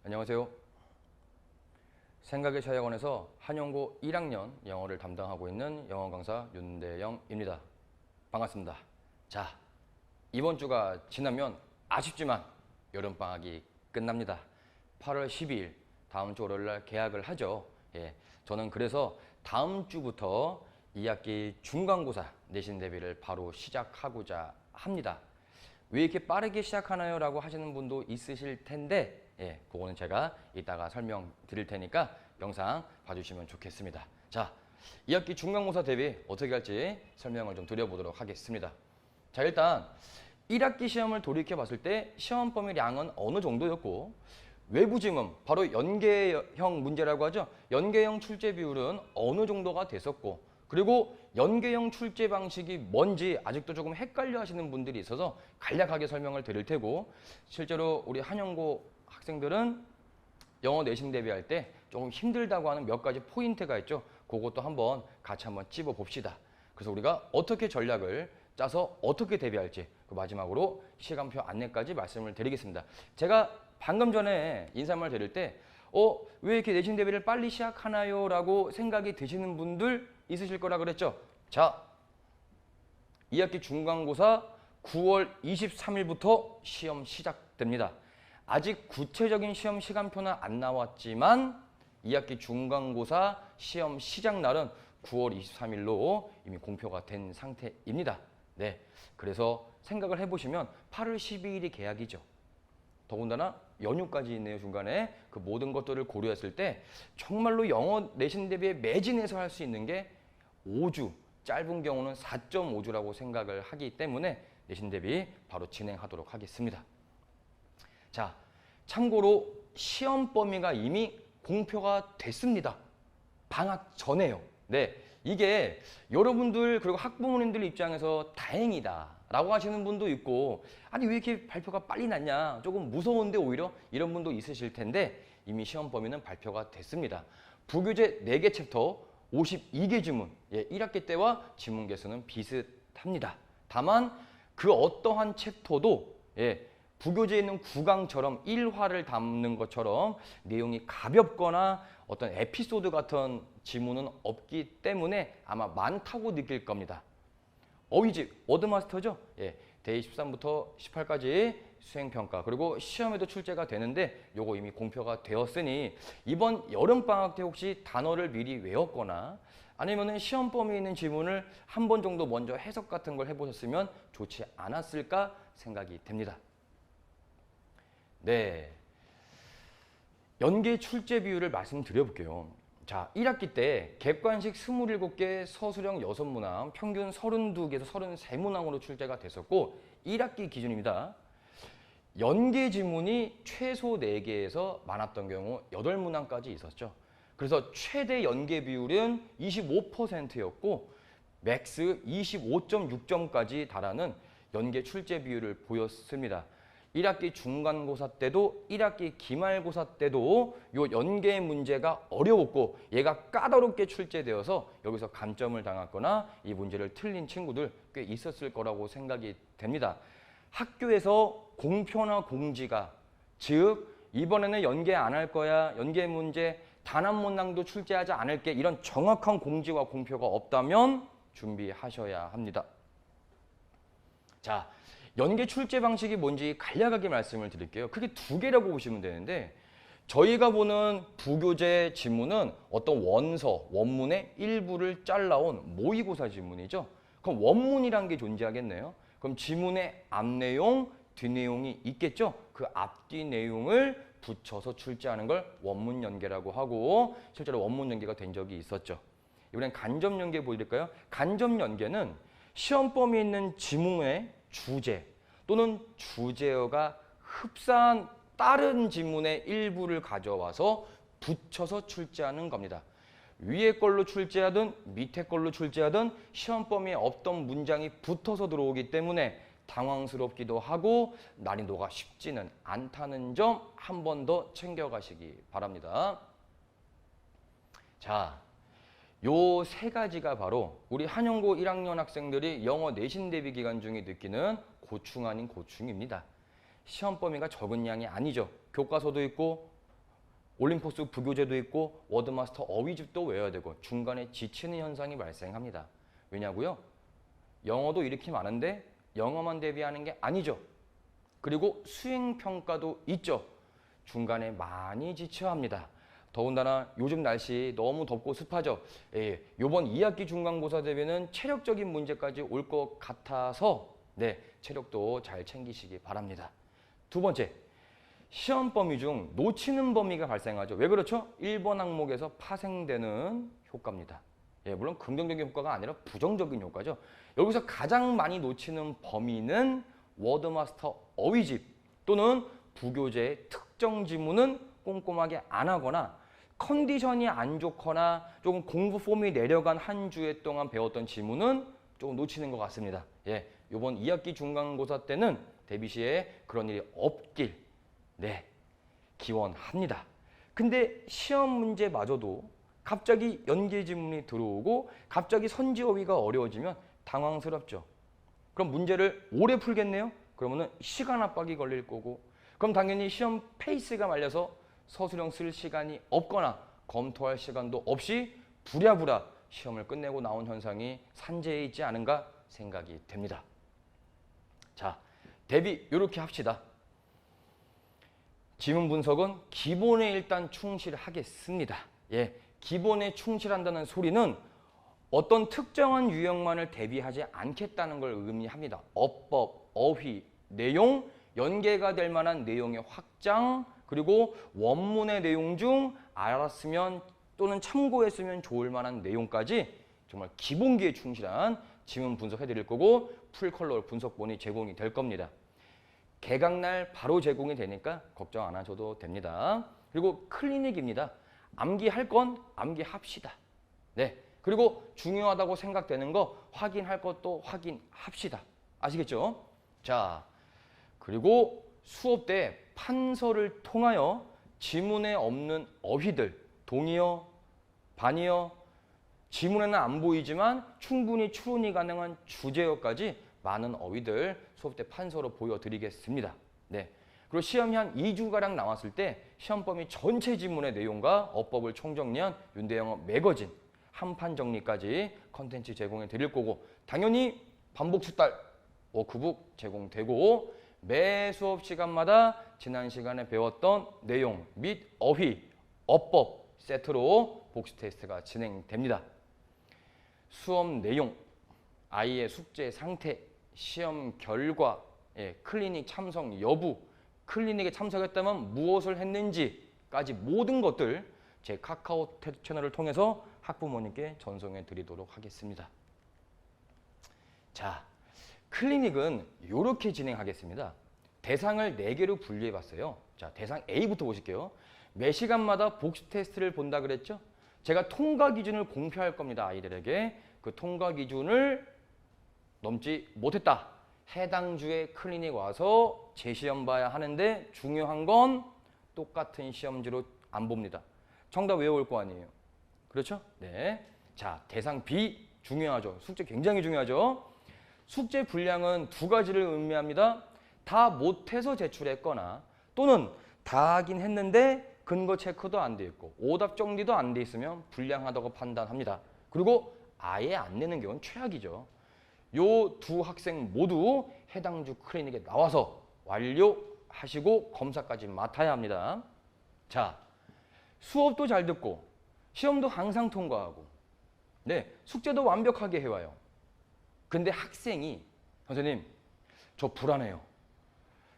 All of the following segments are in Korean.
안녕하세요. 생각의 차이학원에서 한영고 1학년 영어를 담당하고 있는 영어 강사 윤대영입니다. 반갑습니다. 자, 이번 주가 지나면 아쉽지만 여름방학이 끝납니다. 8월 12일 다음 주 월요일날 개학을 하죠. 저는 그래서 다음 주부터 2학기 중간고사 내신 대비를 바로 시작하고자 합니다. 왜 이렇게 빠르게 시작하나요? 라고 하시는 분도 있으실 텐데 그거는 제가 이따가 설명드릴 테니까 영상 봐주시면 좋겠습니다. 자, 2학기 중간고사 대비 어떻게 할지 설명을 좀 드려보도록 하겠습니다. 자, 일단 1학기 시험을 돌이켜 봤을 때 시험 범위량은 어느 정도였고 외부 지문, 바로 연계형 문제라고 하죠. 연계형 출제 비율은 어느 정도가 됐었고 그리고 연계형 출제 방식이 뭔지 아직도 조금 헷갈려 하시는 분들이 있어서 간략하게 설명을 드릴 테고 실제로 우리 한영고 학생들은 영어 내신 대비할 때 조금 힘들다고 하는 몇 가지 포인트가 있죠. 그것도 한번 같이 한번 찝어 봅시다. 그래서 우리가 어떻게 전략을 짜서 어떻게 대비할지 그 마지막으로 시간표 안내까지 말씀을 드리겠습니다. 제가 방금 전에 인사말 드릴 때 왜 이렇게 내신 대비를 빨리 시작하나요? 라고 생각이 드시는 분들 있으실 거라 그랬죠. 자, 2학기 중간고사 9월 23일부터 시험 시작됩니다. 아직 구체적인 시험 시간표는 안 나왔지만 2학기 중간고사 시험 시작 날은 9월 23일로 이미 공표가 된 상태입니다. 네, 그래서 생각을 해보시면 8월 12일이 개학이죠. 더군다나 연휴까지 있네요. 중간에 그 모든 것들을 고려했을 때 정말로 영어 내신 대비에 매진해서 할 수 있는 게 5주, 짧은 경우는 4.5주라고 생각을 하기 때문에 내신 대비 바로 진행하도록 하겠습니다. 자, 참고로 시험 범위가 이미 공표가 됐습니다. 방학 전에요. 네, 이게 여러분들 그리고 학부모님들 입장에서 다행이다 라고 하시는 분도 있고 아니 왜 이렇게 발표가 빨리 났냐 조금 무서운데 오히려 이런 분도 있으실 텐데 이미 시험 범위는 발표가 됐습니다. 부교재 4개 챕터 52개 지문 1학기 때와 지문 개수는 비슷합니다. 다만 그 어떠한 챕터도 부교재에 있는 9강처럼 1화를 담는 것처럼 내용이 가볍거나 어떤 에피소드 같은 지문은 없기 때문에 아마 많다고 느낄 겁니다. 어휘집, 워드마스터죠? 데이 13부터 18까지 수행평가 그리고 시험에도 출제가 되는데 요거 이미 공표가 되었으니 이번 여름방학 때 혹시 단어를 미리 외웠거나 아니면은 시험 범위에 있는 지문을 한 번 정도 먼저 해석 같은 걸 해보셨으면 좋지 않았을까 생각이 됩니다. 네, 연계 출제 비율을 말씀드려볼게요. 자, 1학기 때 객관식 27개, 서술형 6문항, 평균 32개에서 33문항으로 출제가 됐었고 1학기 기준입니다. 연계 지문이 최소 4개에서 많았던 경우 8문항까지 있었죠. 그래서 최대 연계 비율은 25%였고 맥스 25.6점까지 달하는 연계 출제 비율을 보였습니다. 1학기 중간고사 때도 1학기 기말고사 때도 요 연계 문제가 어려웠고 얘가 까다롭게 출제되어서 여기서 감점을 당했거나 이 문제를 틀린 친구들 꽤 있었을 거라고 생각이 됩니다. 학교에서 공표나 공지가 즉 이번에는 연계 안 할 거야 연계 문제 단 한 문항도 출제하지 않을게 이런 정확한 공지와 공표가 없다면 준비하셔야 합니다. 자, 연계 출제 방식이 뭔지 간략하게 말씀을 드릴게요. 크게 2개라고 보시면 되는데 저희가 보는 부교재 지문은 어떤 원서, 원문의 일부를 잘라온 모의고사 지문이죠. 그럼 원문이란 게 존재하겠네요. 그럼 지문의 앞내용, 뒷내용이 있겠죠. 그 앞뒤 내용을 붙여서 출제하는 걸 원문 연계라고 하고 실제로 원문 연계가 된 적이 있었죠. 이번엔 간접 연계 보여드릴까요? 간접 연계는 시험 범위에 있는 지문의 주제 또는 주제어가 흡사한 다른 지문의 일부를 가져와서 붙여서 출제하는 겁니다. 위에 걸로 출제하든 밑에 걸로 출제하든 시험 범위에 없던 문장이 붙어서 들어오기 때문에 당황스럽기도 하고 난이도가 쉽지는 않다는 점 한 번 더 챙겨가시기 바랍니다. 자, 요 3가지가 바로 우리 한영고 1학년 학생들이 영어 내신 대비 기간 중에 느끼는 고충 아닌 고충입니다. 시험 범위가 적은 양이 아니죠. 교과서도 있고 올림포스 부교재도 있고 워드마스터 어휘집도 외워야 되고 중간에 지치는 현상이 발생합니다. 왜냐고요? 영어도 이렇게 많은데 영어만 대비하는 게 아니죠. 그리고 수행평가도 있죠. 중간에 많이 지쳐야 합니다. 더군다나 요즘 날씨 너무 덥고 습하죠. 이번 2학기 중간고사 대비는 체력적인 문제까지 올 것 같아서 체력도 잘 챙기시기 바랍니다. 두 번째, 시험 범위 중 놓치는 범위가 발생하죠. 왜 그렇죠? 1번 항목에서 파생되는 효과입니다. 물론 긍정적인 효과가 아니라 부정적인 효과죠. 여기서 가장 많이 놓치는 범위는 워드마스터 어휘집 또는 부교재의 특정 지문은 꼼꼼하게 안 하거나 컨디션이 안 좋거나 조금 공부 폼이 내려간 한 주에 동안 배웠던 지문은 조금 놓치는 것 같습니다. 이번 2학기 중간고사 때는 대비 시에 그런 일이 없길 기원합니다. 근데 시험 문제마저도 갑자기 연계 지문이 들어오고 갑자기 선지 어휘가 어려워지면 당황스럽죠. 그럼 문제를 오래 풀겠네요? 그러면은 시간 압박이 걸릴 거고 그럼 당연히 시험 페이스가 말려서 서술형 쓸 시간이 없거나 검토할 시간도 없이 부랴부랴 시험을 끝내고 나온 현상이 산재해 있지 않은가 생각이 됩니다. 자, 대비 이렇게 합시다. 지문 분석은 기본에 일단 충실하겠습니다. 기본에 충실한다는 소리는 어떤 특정한 유형만을 대비하지 않겠다는 걸 의미합니다. 어법, 어휘, 내용, 연계가 될 만한 내용의 확장, 그리고 원문의 내용 중 알았으면 또는 참고했으면 좋을 만한 내용까지 정말 기본기에 충실한 지문 분석해 드릴 거고 풀컬러 분석본이 제공이 될 겁니다. 개강날 바로 제공이 되니까 걱정 안 하셔도 됩니다. 그리고 클리닉입니다. 암기할 건 암기합시다. 그리고 중요하다고 생각되는 거 확인할 것도 확인합시다. 아시겠죠? 자, 그리고 수업 때 판서를 통하여 지문에 없는 어휘들, 동의어, 반의어, 지문에는 안 보이지만 충분히 추론이 가능한 주제어까지 많은 어휘들 수업 때 판서로 보여드리겠습니다. 그리고 시험이 한 2주가량 나왔을 때 시험 범위 전체 지문의 내용과 어법을 총정리한 윤대영어 매거진 한판 정리까지 컨텐츠 제공해 드릴 거고 당연히 반복 수달 워크북 제공되고 매 수업 시간마다 지난 시간에 배웠던 내용 및 어휘, 어법 세트로 복습 테스트가 진행됩니다. 수업 내용, 아이의 숙제 상태, 시험 결과, 클리닉 참석 여부, 클리닉에 참석했다면 무엇을 했는지까지 모든 것들 제 카카오 채널을 통해서 학부모님께 전송해 드리도록 하겠습니다. 자, 클리닉은 이렇게 진행하겠습니다. 대상을 4개로 분류해 봤어요. 자, 대상 A부터 보실게요. 매 시간마다 복습 테스트를 본다 그랬죠? 제가 통과 기준을 공표할 겁니다. 아이들에게. 그 통과 기준을 넘지 못했다. 해당 주에 클리닉 와서 재시험 봐야 하는데 중요한 건 똑같은 시험지로 안 봅니다. 정답 외워올 거 아니에요. 그렇죠? 자, 대상 B 중요하죠. 숙제 굉장히 중요하죠. 숙제 분량은 2가지를 의미합니다. 다 못해서 제출했거나 또는 다 하긴 했는데 근거 체크도 안 돼 있고 오답 정리도 안 돼 있으면 불량하다고 판단합니다. 그리고 아예 안 내는 경우는 최악이죠. 요 2 학생 모두 해당 주 클리닉에 나와서 완료하시고 검사까지 맡아야 합니다. 자, 수업도 잘 듣고 시험도 항상 통과하고 숙제도 완벽하게 해와요. 근데 학생이 선생님 저 불안해요.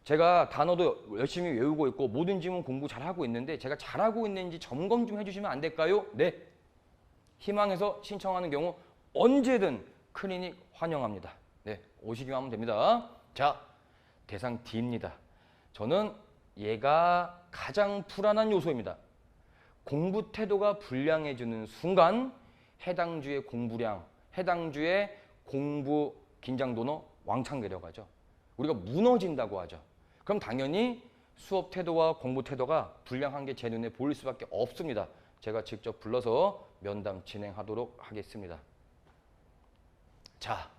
제가 단어도 열심히 외우고 있고 모든 지문 공부 잘하고 있는데 제가 잘하고 있는지 점검 좀 해주시면 안 될까요? 희망해서 신청하는 경우 언제든 클리닉 환영합니다. 오시기만 하면 됩니다. 자, 대상 D입니다. 저는 얘가 가장 불안한 요소입니다. 공부 태도가 불량해지는 순간 해당 주의 공부량, 해당 주의 공부 긴장도는 왕창 내려가죠. 우리가 무너진다고 하죠. 그럼 당연히 수업 태도와 공부 태도가 불량한 게 제 눈에 보일 수밖에 없습니다. 제가 직접 불러서 면담 진행하도록 하겠습니다. 자,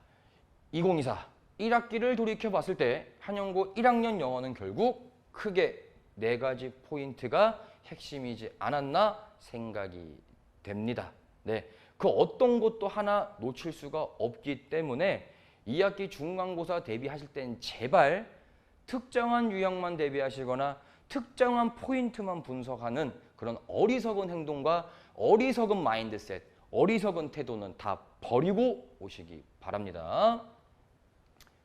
2024 1학기를 돌이켜 봤을 때 한영고 1학년 영어는 결국 크게 4가지 포인트가 핵심이지 않았나 생각이 됩니다. 네, 그 어떤 것도 하나 놓칠 수가 없기 때문에 2학기 중간고사 대비하실 땐 제발 특정한 유형만 대비하시거나 특정한 포인트만 분석하는 그런 어리석은 행동과 어리석은 마인드셋, 어리석은 태도는 다 버리고 오시기 바랍니다.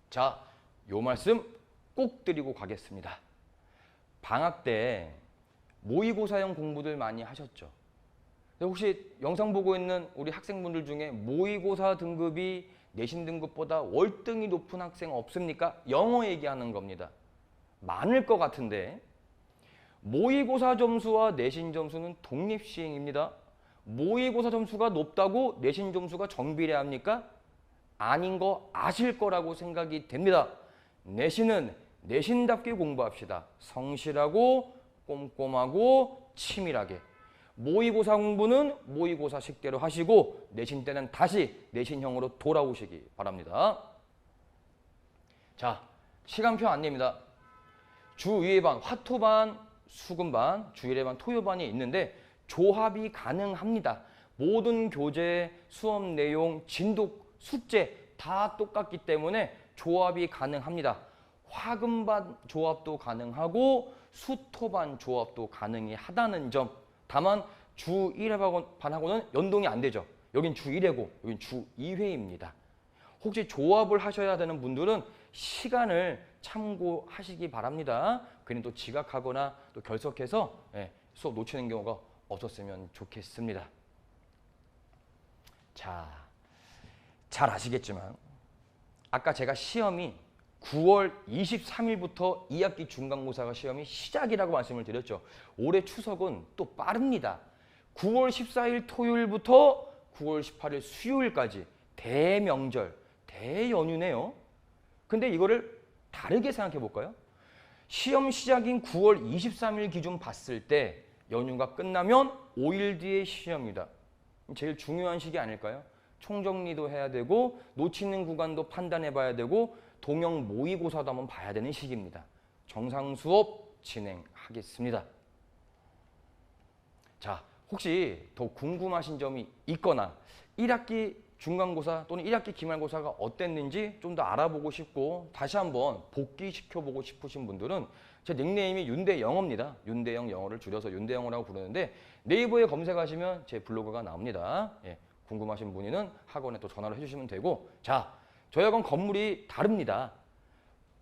자, 요 말씀 꼭 드리고 가겠습니다. 방학 때 모의고사형 공부들 많이 하셨죠? 혹시 영상 보고 있는 우리 학생분들 중에 모의고사 등급이 내신 등급보다 월등히 높은 학생 없습니까? 영어 얘기하는 겁니다. 많을 것 같은데 모의고사 점수와 내신 점수는 독립시행입니다. 모의고사 점수가 높다고 내신 점수가 정비례합니까? 아닌 거 아실 거라고 생각이 됩니다. 내신은 내신답게 공부합시다. 성실하고 꼼꼼하고 치밀하게. 모의고사 공부는 모의고사 식대로 하시고 내신 때는 다시 내신형으로 돌아오시기 바랍니다. 자, 시간표 안내입니다. 주2회 반, 화토반, 수금반, 주1회 반, 토요반이 있는데 조합이 가능합니다. 모든 교재, 수업 내용, 진도, 숙제 다 똑같기 때문에 조합이 가능합니다. 화금반 조합도 가능하고 수토반 조합도 가능하다는 점. 다만 주 1회 반하고는 연동이 안 되죠. 여긴 주 1회고 여긴 주 2회입니다. 혹시 조합을 하셔야 되는 분들은 시간을 참고하시기 바랍니다. 괜히 또 지각하거나 또 결석해서 수업 놓치는 경우가 없었으면 좋겠습니다. 자, 잘 아시겠지만 아까 제가 시험이 9월 23일부터 2학기 중간고사가 시험이 시작이라고 말씀을 드렸죠. 올해 추석은 또 빠릅니다. 9월 14일 토요일부터 9월 18일 수요일까지 대명절, 대연휴네요. 근데 이거를 다르게 생각해 볼까요? 시험 시작인 9월 23일 기준 봤을 때 연휴가 끝나면 5일 뒤에 시험이다. 제일 중요한 시기 아닐까요? 총정리도 해야 되고 놓치는 구간도 판단해 봐야 되고 동형 모의고사도 한번 봐야 되는 시기입니다. 정상 수업 진행하겠습니다. 자, 혹시 더 궁금하신 점이 있거나 1학기 중간고사 또는 1학기 기말고사가 어땠는지 좀 더 알아보고 싶고 다시 한번 복기시켜보고 싶으신 분들은 제 닉네임이 윤대영어입니다. 윤대영 영어를 줄여서 윤대영어라고 부르는데 네이버에 검색하시면 제 블로그가 나옵니다. 궁금하신 분이는 학원에 또 전화를 해주시면 되고 자, 저희 학원 건물이 다릅니다.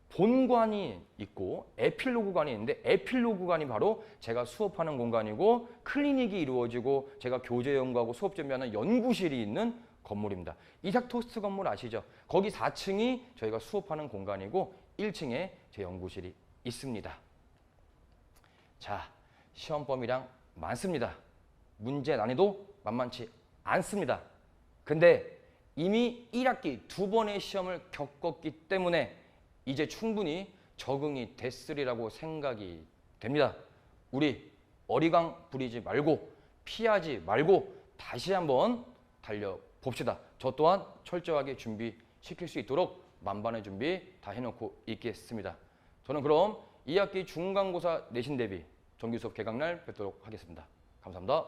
본관이 있고 에필로그관이 있는데 에필로그관이 바로 제가 수업하는 공간이고 클리닉이 이루어지고 제가 교재 연구하고 수업 준비하는 연구실이 있는 건물입니다. 이삭 토스트 건물 아시죠? 거기 4층이 저희가 수업하는 공간이고 1층에 제 연구실이 있습니다. 자, 시험 범위량 많습니다. 문제 난이도 만만치 않습니다. 근데 이미 1학기 2번의 시험을 겪었기 때문에 이제 충분히 적응이 됐으리라고 생각이 됩니다. 우리 어리광 부리지 말고 피하지 말고 다시 한번 달려봅시다. 저 또한 철저하게 준비시킬 수 있도록 만반의 준비 다 해놓고 있겠습니다. 저는 그럼 2학기 중간고사 내신 대비 정규 수업 개강날 뵙도록 하겠습니다. 감사합니다.